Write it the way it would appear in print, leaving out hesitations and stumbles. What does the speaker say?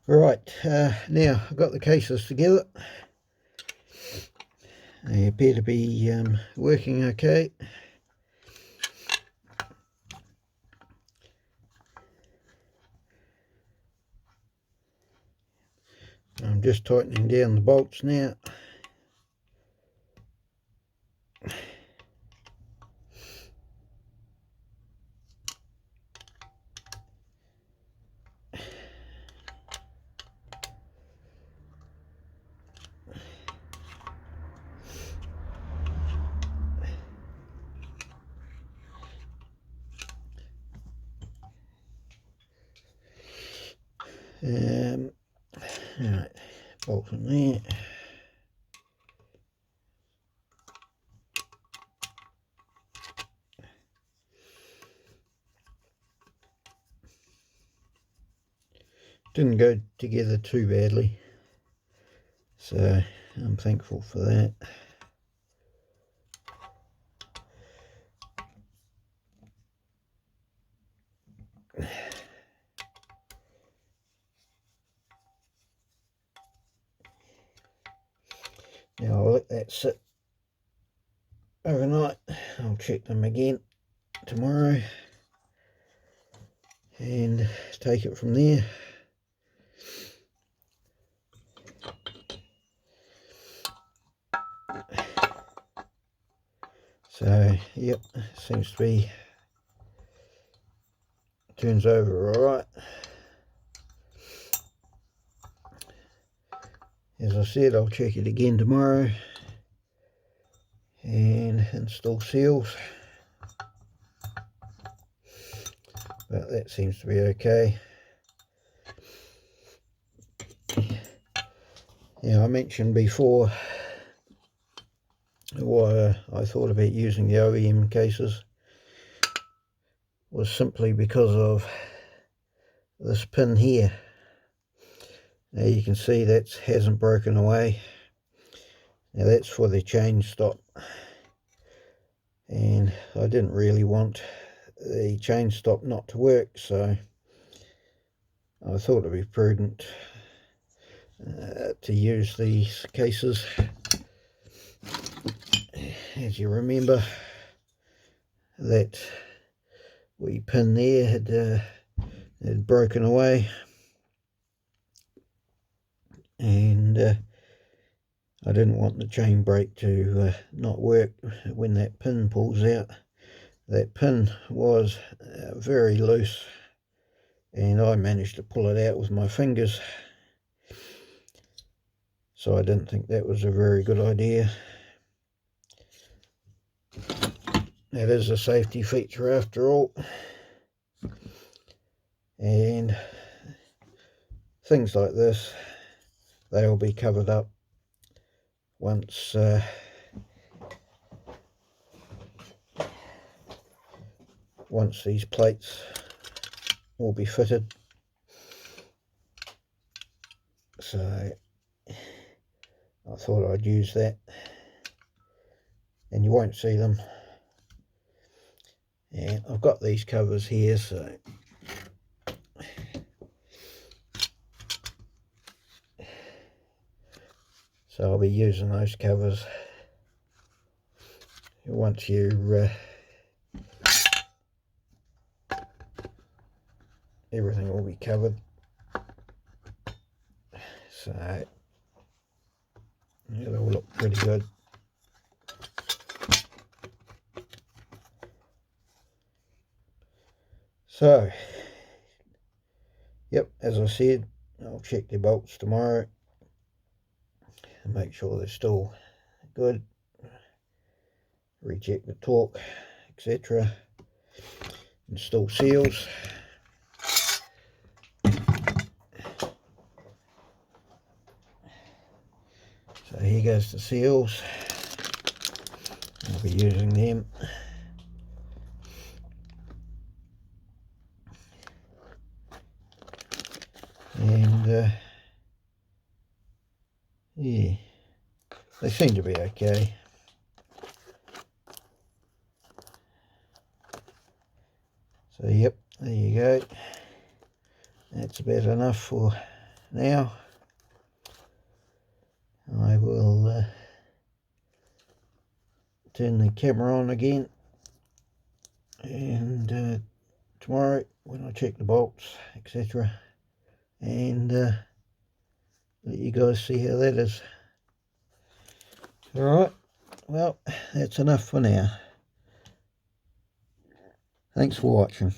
Right, now I've got the cases together. They appear to be working okay. I'm just tightening down the bolts now. Alright, bolt in there. Didn't go together too badly, so I'm thankful for that. Now I'll let that sit overnight. I'll check them again tomorrow and take it from there. So yep, seems to be turns over all right. As I said, I'll check it again tomorrow and install seals, but that seems to be okay. Yeah, I mentioned before why I thought about using the OEM cases was simply because of this pin here. Now you can see that hasn't broken away. Now that's for the chain stop, and I didn't really want the chain stop not to work, so I thought it'd be prudent to use these cases. As you remember, that wee pin there had broken away, and I didn't want the chain brake to not work when that pin pulls out. That pin was very loose, and I managed to pull it out with my fingers, so I didn't think that was a very good idea. It is a safety feature after all, and things like this, they will be covered up once these plates will be fitted. So I thought I'd use that, and you won't see them. And I've got these covers here, so I'll be using those covers once you everything will be covered. So it'll look pretty good. So yep, as I said, I'll check the bolts tomorrow and make sure they're still good, recheck the torque, etc. Install seals. So here goes the seals. I'll be using them. And yeah, they seem to be okay. So yep, there you go. That's about enough for now I will turn the camera on again, and tomorrow when I check the bolts, etc., and let you guys see how that is. Alright, well, that's enough for now. Thanks for watching.